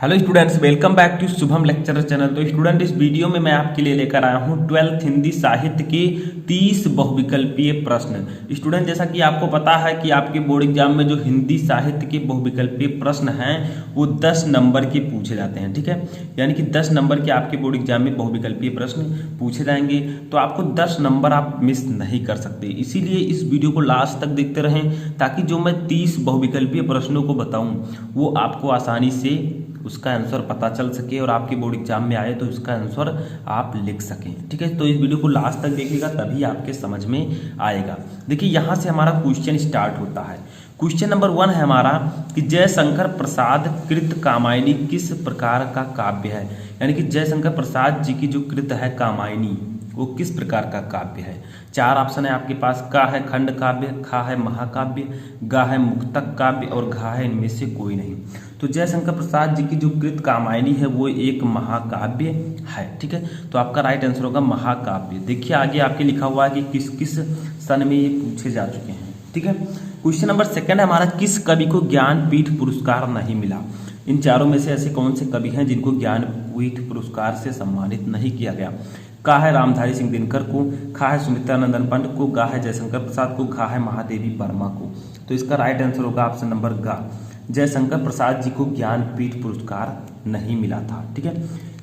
Hello students, welcome back to Shubham lecturer channel. तो स्टूडेंट, इस वीडियो में मैं आपके लिए लेकर आया हूं 12th हिंदी साहित्य के 30 बहुविकल्पीय प्रश्न। स्टूडेंट, जैसा कि आपको पता है कि आपके बोर्ड एग्जाम में जो हिंदी साहित्य के बहुविकल्पीय प्रश्न हैं वो 10 नंबर के पूछे जाते हैं। ठीक है, यानी कि 10 नंबर के आपके बोर्ड एग्जाम में बहुविकल्पीय प्रश्न पूछे जाएंगे, तो आपको 10 नंबर आप मिस नहीं कर सकते। इसीलिए इस वीडियो को लास्ट तक देखते रहें, ताकि जो मैं 30 बहुविकल्पीय प्रश्नों को बताऊं वो आपको आसानी से उसका आंसर पता चल सके और आपके बोर्ड एग्जाम में आए तो उसका आंसर आप लिख सकें। ठीक है, तो इस वीडियो को लास्ट तक देखिएगा, तभी आपके समझ में आएगा। देखिए, यहाँ से हमारा क्वेश्चन स्टार्ट होता है। क्वेश्चन नंबर 1 है हमारा कि जयशंकर प्रसाद कृत कामायनी किस प्रकार का काव्य है। यानी कि जयशंकर प्रसाद जी की जो कृत है कामायनी वो किस प्रकार का काव्य है। 4 ऑप्शन है आपके पास। का है खंड काव्य, खा है महाकाव्य, गा है मुक्तक काव्य और घा है इनमें से कोई नहीं। तो जयशंकर प्रसाद जी की जो कृत कामायनी है वो एक महाकाव्य है। ठीक है, तो आपका राइट आंसर होगा महाकाव्य। देखिए आगे आपके लिखा हुआ है कि किस किस सन में ये पूछे जा चुके हैं। ठीक है, क्वेश्चन नंबर 2 है हमारा, किस कवि को ज्ञानपीठ पुरस्कार नहीं मिला। इन चारों में से ऐसे कौन से कवि हैं जिनको ज्ञानपीठ पुरस्कार से सम्मानित नहीं किया गया। का है रामधारी सिंह दिनकर को, खा है सुमित्रा नंदन पंत को, गा है जयशंकर प्रसाद को, घा है महादेवी वर्मा को। तो इसका राइट आंसर होगा ऑप्शन नंबर गा। जयशंकर प्रसाद जी को ज्ञानपीठ पुरस्कार नहीं मिला था। ठीक है,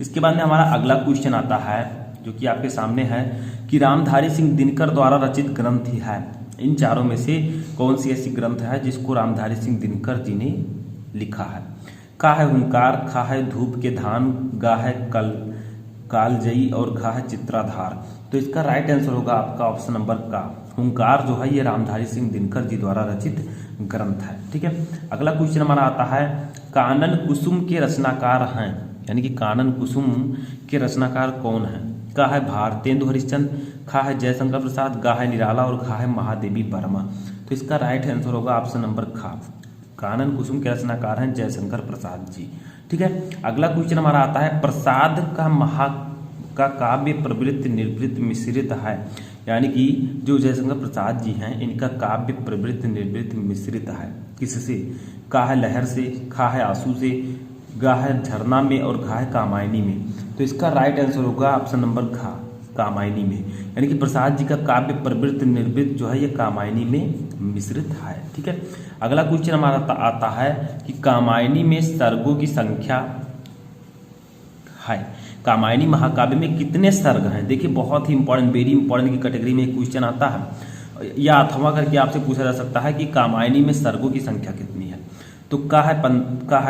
इसके बाद में हमारा अगला क्वेश्चन आता है जो कि आपके सामने है कि रामधारी सिंह दिनकर द्वारा रचित ग्रंथ है। इन चारों में से कौन सी ऐसी ग्रंथ है जिसको रामधारी सिंह दिनकर जी ने लिखा है। का है हुंकार, खा है धूप के धान, गा है कालजयी और घा है चित्राधार। तो इसका राइट आंसर होगा आपका ऑप्शन नंबर का। हुंकार जो है ये रामधारी सिंह दिनकर जी द्वारा रचित ग्रंथ है। ठीक है, अगला क्वेश्चन हमारा आता है, कानन कुसुम के रचनाकार हैं। यानी कि कानन कुसुम के रचनाकार कौन है। का है भारतेंदु हरिश्चंद्र, खा है जयशंकर प्रसाद, गा है निराला और घा है महादेवी वर्मा। तो इसका राइट आंसर होगा ऑप्शन नंबर खा। कानन कुसुम के रचनाकार हैं जयशंकर प्रसाद जी। ठीक है, अगला क्वेश्चन हमारा आता है, प्रसाद का काव्य प्रवृत्ति निर्वृत्ति मिश्रित है। यानी कि जो जयशंकर प्रसाद जी हैं इनका काव्य प्रवृत्ति निर्वृत्ति मिश्रित है। किससे। का है लहर से, खा है आंसू से, गा है झरना में और घा है कामायनी में। तो इसका राइट आंसर होगा ऑप्शन नंबर घा, कामायनी में। यानी कि प्रसाद जी का काव्य प्रवृत्ति निर्वृत्ति जो है ये कामायनी में मिश्रित है। ठीक है, अगला क्वेश्चन हमारा आता है कि कामायनी में सर्गों की संख्या है। कामायनी महाकाव्य में कितने सर्ग हैं। देखिए, बहुत ही इंपॉर्टेंट, वेरी इंपॉर्टेंट की कैटेगरी में एक क्वेश्चन आता है, या अथवा करके आपसे पूछा जा सकता है कि कामायनी में सर्गों की संख्या कितनी है। तो का है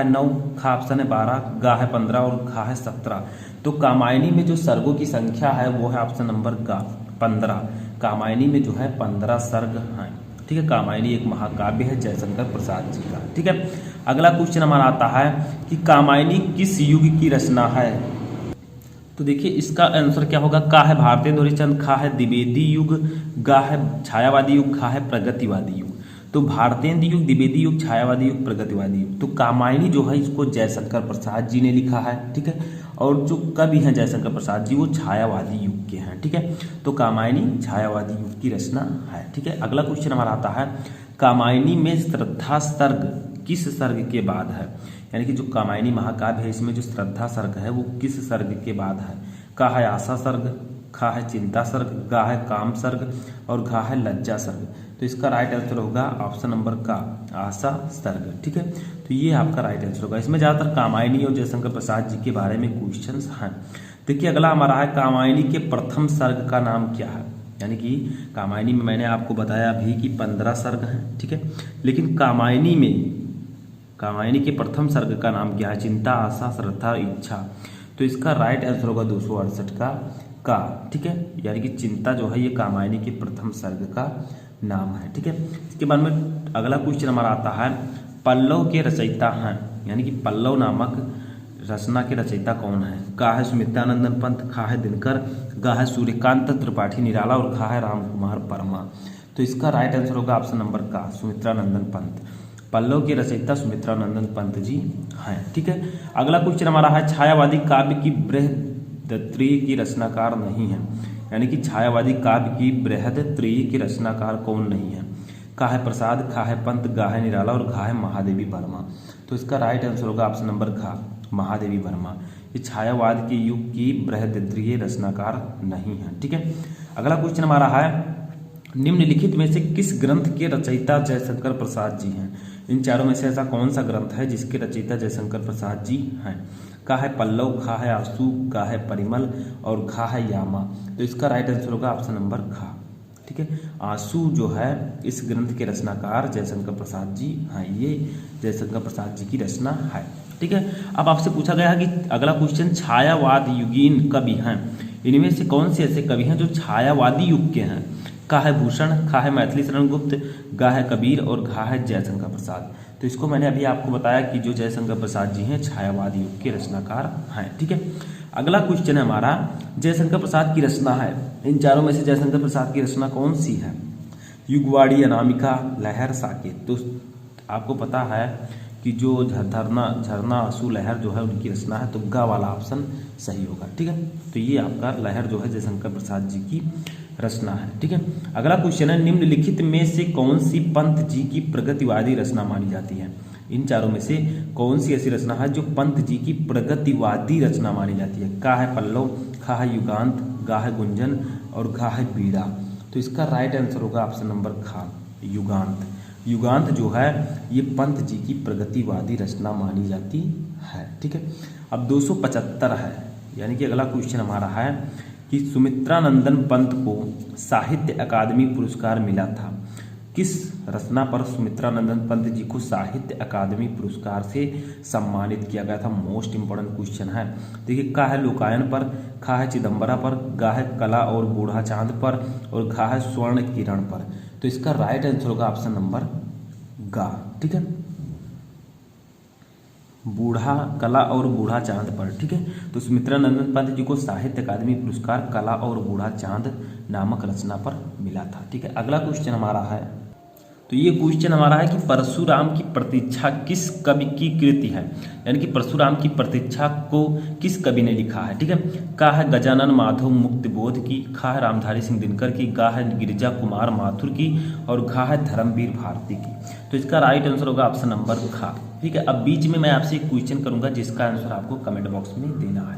9, खा ऑप्शन है 12, गा है 15 और घा है 17। तो कामायनी में जो सर्गों की संख्या है वो है ऑप्शन नंबर गा 15। कामायनी में जो है 15 सर्ग हैं। ठीक है, कामायनी एक महाकाव्य है जयशंकर प्रसाद जी का। ठीक है, अगला क्वेश्चन हमारा आता है कि कामायनी किस युग की रचना है। तो देखिए इसका आंसर क्या होगा। का है भारतेंदु हरिश्चंद्र, खा है द्विवेदी युग, गा है छायावादी युग, घा है प्रगतिवादी युग। तो भारतेंदु युग, द्विवेदी युग, छायावादी युग, प्रगतिवादी युग। तो कामायनी जो है इसको जयशंकर प्रसाद जी ने लिखा है। ठीक है, और जो कवि हैं जयशंकर प्रसाद जी वो छायावादी युग के हैं। ठीक है, तो कामायनी छायावादी युग की रचना है। ठीक है, अगला क्वेश्चन हमारा आता है, कामायनी में श्रद्धा सर्ग किस सर्ग के बाद है। यानी कि जो कामायनी महाकाव्य है इसमें जो श्रद्धा सर्ग है वो किस सर्ग के बाद है। का है आशा सर्ग, खा है चिंता सर्ग, गा है काम सर्ग और घा है लज्जा सर्ग। तो इसका राइट आंसर होगा ऑप्शन नंबर का आशा सर्ग। ठीक है, तो ये आपका राइट आंसर होगा। इसमें ज़्यादातर कामायनी और जयशंकर प्रसाद जी के बारे में क्वेश्चंस हैं। देखिए अगला हमारा है, कामायनी के प्रथम सर्ग का नाम क्या है। यानी कि कामायनी में मैंने आपको बताया अभी कि 15 सर्ग हैं। ठीक है, लेकिन कामायनी के प्रथम सर्ग का नाम क्या है। चिंता, आशा, श्रद्धा, इच्छा। तो इसका राइट आंसर होगा 268 का। ठीक है, यानी कि चिंता जो है ये कामायनी के प्रथम सर्ग का नाम है। ठीक है, इसके बाद में अगला क्वेश्चन हमारा आता है, पल्लव के रचयिता हैं। यानी कि पल्लव नामक रचना के रचयिता कौन है। का है सुमित्रा नंदन पंत, खा है दिनकर, गा है सूर्यकांत त्रिपाठी निराला और घा है राम कुमार वर्मा। तो इसका राइट आंसर होगा ऑप्शन नंबर का सुमित्रा नंदन पंत। पल्लव के रचयिता सुमित्रा नंदन पंत जी हैं। ठीक है, अगला क्वेश्चन हमारा है, छायावादी काव्य की बृहदत्रयी की रचनाकार नहीं है। यानी कि छायावादी काव्य की बृहदत्रयी की रचनाकार कौन नहीं है। का है प्रसाद, खा है पंत, गा है निराला और घा है महादेवी वर्मा। तो इसका राइट आंसर होगा ऑप्शन नंबर घा, महादेवी वर्मा। ये छायावाद के युग की बृहददृढ़ रचनाकार नहीं है। ठीक है, अगला क्वेश्चन हमारा है निम्नलिखित में से किस ग्रंथ के रचयिता जयशंकर प्रसाद जी हैं। इन चारों में से ऐसा कौन सा ग्रंथ है जिसके रचयिता जयशंकर प्रसाद जी हैं। का है पल्लव, खा है आंसू, का है परिमल और खा है यामा। तो इसका राइट आंसर होगा ऑप्शन नंबर खा। ठीक है, आंसू जो है इस ग्रंथ के रचनाकार जयशंकर प्रसाद जी हैं। ये जयशंकर प्रसाद जी की रचना है। ठीक है, अब आपसे पूछा गया है कि अगला क्वेश्चन छायावाद युगीन कवि हैं, इनमें से कौन से ऐसे कवि हैं जो छायावादी युग के हैं। का है भूषण, खा है मैथिली शरण गुप्त, गा है कबीर और घा है जयशंकर प्रसाद। तो इसको मैंने अभी आपको बताया कि जो जयशंकर प्रसाद जी हैं छायावाद युग के रचनाकार हैं। ठीक है, अगला क्वेश्चन है हमारा जयशंकर प्रसाद की रचना है, इन चारों में से जयशंकर प्रसाद की रचना कौन सी है। युगवाड़ी, अनामिका, लहर, साकेत। तो आपको पता है कि जो झरना आंसू लहर जो है उनकी रचना है, तो गा वाला ऑप्शन सही होगा। ठीक है, तो ये आपका लहर जो है जयशंकर प्रसाद जी की रचना है। ठीक है, अगला क्वेश्चन है निम्नलिखित में से कौन सी पंत जी की प्रगतिवादी रचना मानी जाती है। इन चारों में से कौन सी ऐसी रचना है जो पंत जी की प्रगतिवादी रचना मानी जाती है। का है पल्लव, खा है युगांत, गा है गुंजन और घा है बीड़ा। तो इसका राइट आंसर होगा ऑप्शन नंबर खा, युगांत। युगांत जो है ये पंत जी की प्रगतिवादी रचना मानी जाती है। ठीक है, अब 275 है, यानी कि अगला क्वेश्चन हमारा है कि सुमित्रानंदन पंत को साहित्य अकादमी पुरस्कार मिला था। किस रचना पर सुमित्रानंदन पंत जी को साहित्य अकादमी पुरस्कार से सम्मानित किया गया था। मोस्ट इंपोर्टेंट क्वेश्चन है। देखिए, का है लोकायन पर, खा है चिदम्बरा पर, गा है कला और बूढ़ा चांद पर और घा है स्वर्ण किरण पर। तो इसका राइट आंसर होगा ऑप्शन नंबर गा। ठीक है, बूढ़ा कला और बूढ़ा चांद पर। ठीक है, तो सुमित्रानंदन पंत जी को साहित्य अकादमी पुरस्कार कला और बूढ़ा चांद नामक रचना पर मिला था। ठीक है, अगला क्वेश्चन हमारा है, तो ये क्वेश्चन हमारा है कि परशुराम की प्रतीक्षा किस कवि की कृति है, यानी कि परशुराम की प्रतीक्षा को किस कवि ने लिखा है। ठीक है, का है गजानन माधव मुक्तिबोध की, खा है रामधारी सिंह दिनकर की, गा है गिरिजा कुमार माथुर की और घा है धर्मवीर भारती की। तो इसका राइट आंसर होगा ऑप्शन नंबर खा। ठीक है, अब बीच में मैं आपसे एक क्वेश्चन करूंगा जिसका आंसर आपको कमेंट बॉक्स में देना है।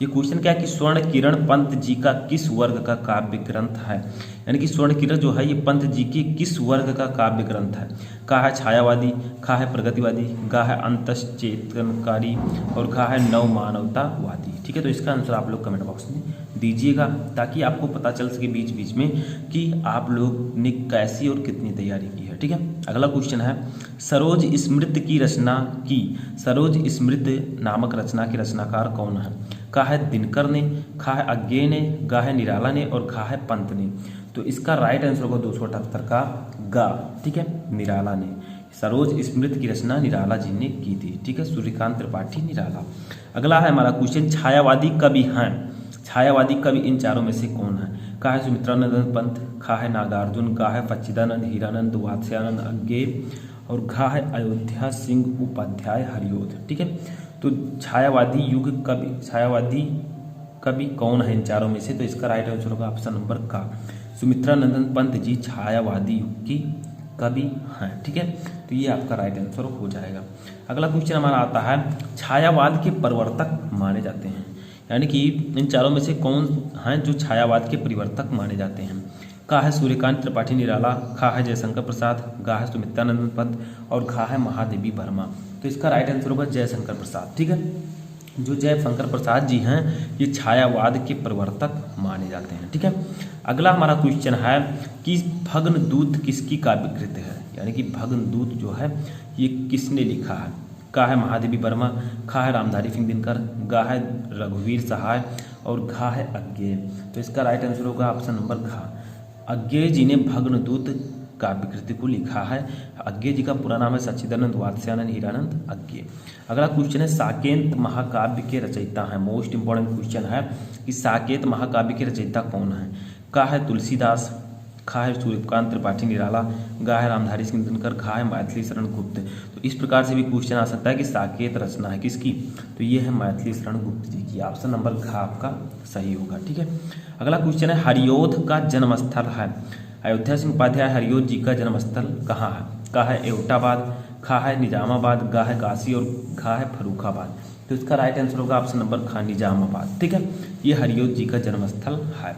ये क्वेश्चन क्या है कि स्वर्ण किरण पंत जी का किस वर्ग का काव्य ग्रंथ है, यानी कि स्वर्ण किरण जो है ये पंत जी की किस वर्ग का काव्य ग्रंथ है। का है छायावादी, खा है प्रगतिवादी, गा है अंतश्चेतनकारी और घा है नव मानवतावादी। ठीक है, तो इसका आंसर आप लोग कमेंट बॉक्स में दीजिएगा ताकि आपको पता चल सके बीच बीच में कि आप लोग ने कैसी और कितनी तैयारी की है। ठीक है, अगला क्वेश्चन है सरोज स्मृति की रचना की, सरोज स्मृति नामक रचना के रचनाकार कौन है। का है दिनकर ने, खा है अज्ञेय ने, गा है निराला ने और घा है पंत ने। तो इसका राइट आंसर होगा 278 का गा। ठीक है, निराला ने। सरोज स्मृति की रचना निराला जी ने की थी। ठीक है, सूर्यकांत त्रिपाठी निराला। अगला है हमारा क्वेश्चन छायावादी कवि हैं, छायावादी कवि इन चारों में से कौन है। का है सुमित्रानंदन पंत, खा है नागार्जुन, गा है सच्चिदानंद हीरानंद वात्स्यानंद अज्ञेय और घा है अयोध्या सिंह उपाध्याय हरिओध। ठीक है, तो छायावादी युग कवि, छायावादी कवि कौन है इन चारों में से। तो इसका राइट आंसर होगा ऑप्शन नंबर का, सुमित्रानंदन पंत जी छायावादी युग की कवि हैं। ठीक है, तो ये आपका राइट आंसर हो जाएगा। अगला क्वेश्चन हमारा आता है छायावाद के प्रवर्तक माने जाते हैं, यानी कि इन चारों में से कौन हैं जो छायावाद के परिवर्तक माने जाते हैं। का है सूर्यकांत त्रिपाठी निराला, खा है जयशंकर प्रसाद, गा है सुमित्रानंदन पंत और घा है महादेवी वर्मा। तो इसका राइट आंसर होगा जयशंकर प्रसाद। ठीक है, जो जयशंकर प्रसाद जी हैं ये छायावाद के प्रवर्तक माने जाते हैं। ठीक है, अगला हमारा क्वेश्चन है कि भग्नदूत किसकी काव्यकृत है, यानी कि भग्नदूत जो है ये किसने लिखा है। का है महादेवी वर्मा, खा है रामधारी सिंह दिनकर, गा है रघुवीर सहाय और घा है अज्ञेय। तो इसका राइट आंसर होगा ऑप्शन नंबर घा। अज्ञेय जी ने भग्नदूत काव्यकृति को लिखा है। अज्ञेय जी का पूरा नाम है सच्चिदानंद वात्स्यानंद हीरानंद अज्ञेय। अगला क्वेश्चन है साकेत महाकाव्य के रचयिता हैं। मोस्ट इंपोर्टेंट क्वेश्चन है कि साकेत महाकाव्य के रचयिता कौन है। का है तुलसीदास, खा है सूर्यकांत त्रिपाठी निराला, गा है रामधारी सिंह दिनकर, घा है मैथिली शरण गुप्त। तो इस प्रकार से भी क्वेश्चन आ सकता है कि साकेत रचना है किसकी, तो ये है मैथिली शरण गुप्त जी की। ऑप्शन नंबर घा आपका सही होगा। ठीक है, अगला क्वेश्चन है हरिओध का जन्मस्थल है। अयोध्या सिंह उपाध्याय हरिओध जी का जन्मस्थल कहाँ है। का है एवटाबाद, खा है निजामाबाद, गा है काशी और घा है फर्रुखाबाद। तो इसका राइट आंसर होगा ऑप्शन नंबर ख निजामाबाद। ठीक है, ये हरियोध जी का जन्मस्थल है।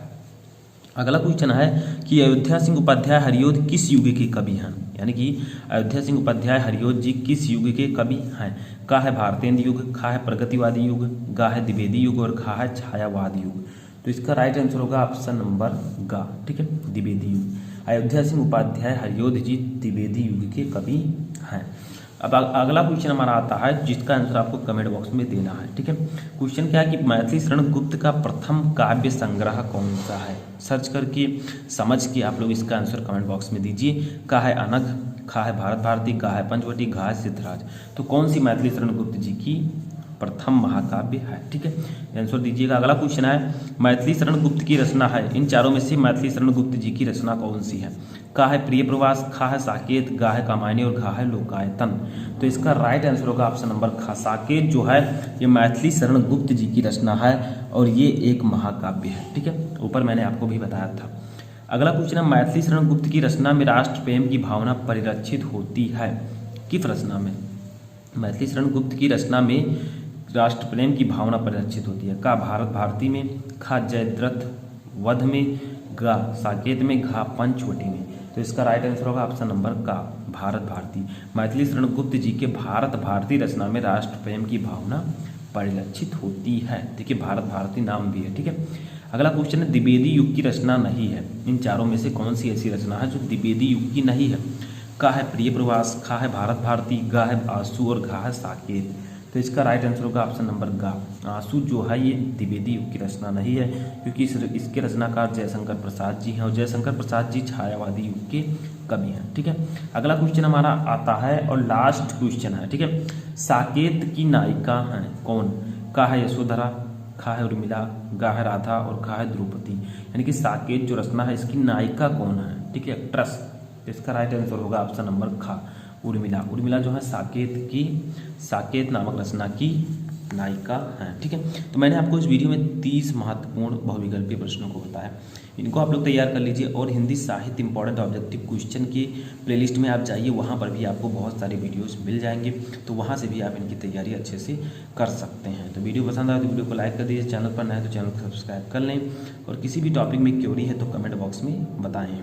अगला क्वेश्चन है कि अयोध्या सिंह उपाध्याय हरियोध किस युग के कवि हैं, यानी कि अयोध्या सिंह उपाध्याय हरियोध जी किस युग के कवि हैं। का है भारतेंद्र युग, खा है प्रगतिवादी युग, गा है द्विवेदी युग और खा है छायावाद युग। तो इसका राइट आंसर होगा ऑप्शन नंबर गा। ठीक है, द्विवेदी युग। अयोध्या सिंह उपाध्याय हरियोध जी द्विवेदी युग के कवि हैं। अब अगला क्वेश्चन हमारा आता है जिसका आंसर आपको कमेंट बॉक्स में देना है। ठीक है, क्वेश्चन क्या है कि मैथिली शरण गुप्त का प्रथम काव्य संग्रह कौन सा है। सर्च करके समझ के आप लोग इसका आंसर कमेंट बॉक्स में दीजिए। का है अनघ, खा है भारत भारती, गा है पंचवटी, घा है सिद्धराज। तो कौन सी मैथिली शरण गुप्त जी की प्रथम महाकाव्य है। ठीक है, आंसर दीजिएगा। अगला क्वेश्चन है मैथिली शरण गुप्त की रचना है, इन चारों में से मैथिली शरण गुप्त जी की रचना कौन सी है। का है प्रिय प्रवास, खा है साकेत, गा है कामायनी और घा है लोकायतन। तो इसका राइट आंसर होगा ऑप्शन नंबर खा। साकेत जो है ये मैथिली शरण गुप्त जी की रचना है और ये एक महाकाव्य है। ठीक है, ऊपर मैंने आपको भी बताया था। अगला क्वेश्चन है मैथिली शरण गुप्त की रचना में राष्ट्र प्रेम की भावना परिलक्षित होती है। किस रचना में। मैथिली शरण गुप्त की रचना में राष्ट्र प्रेम की भावना परिलक्षित होती है। का भारत भारती में, खा जयद्रथ वध में, गा साकेत में, घा पंचवटी में। तो इसका राइट आंसर होगा ऑप्शन नंबर का भारत भारती। मैथिली शरण गुप्त जी के भारत भारती रचना में राष्ट्र प्रेम की भावना परिलक्षित होती है। देखिए भारत भारती नाम भी है। ठीक है, अगला क्वेश्चन है द्विवेदी युग की रचना नहीं है, इन चारों में से कौन सी ऐसी रचना है जो द्विवेदी युग की नहीं है। का है प्रिय प्रवास, खा है भारत भारती, गा है आंसू और घा है साकेत। तो इसका राइट आंसर होगा ऑप्शन नंबर गा। आंसू जो है ये द्विवेदी युग की रचना नहीं है क्योंकि इसके रचनाकार जयशंकर प्रसाद जी हैं और जयशंकर प्रसाद जी छायावादी युग के कवि हैं। ठीक है, अगला क्वेश्चन हमारा आता है और लास्ट क्वेश्चन है। ठीक है, साकेत की नायिका हैं कौन। का है यशोधरा, खा है उर्मिला, गा है राधा और खा है द्रौपदी। यानी कि साकेत जो रचना है इसकी नायिका कौन है। ठीक है, एक्ट्रेस। इसका राइट आंसर होगा ऑप्शन नंबर खा उर्मिला। उर्मिला जो है साकेत नामक रचना की नायिका हैं। ठीक है, तो मैंने आपको इस वीडियो में 30 महत्वपूर्ण बहुविकल्पीय प्रश्नों को बताया, इनको आप लोग तैयार कर लीजिए और हिंदी साहित्य इंपॉर्टेंट ऑब्जेक्टिव क्वेश्चन की प्लेलिस्ट में आप जाइए, वहाँ पर भी आपको बहुत सारे वीडियोस मिल जाएंगे, तो वहाँ से भी आप इनकी तैयारी अच्छे से कर सकते हैं। तो वीडियो पसंद आए तो वीडियो को लाइक कर दीजिए, चैनल पर नए तो चैनल को सब्सक्राइब कर लें और किसी भी टॉपिक में क्वेरी है तो कमेंट बॉक्स में बताएं।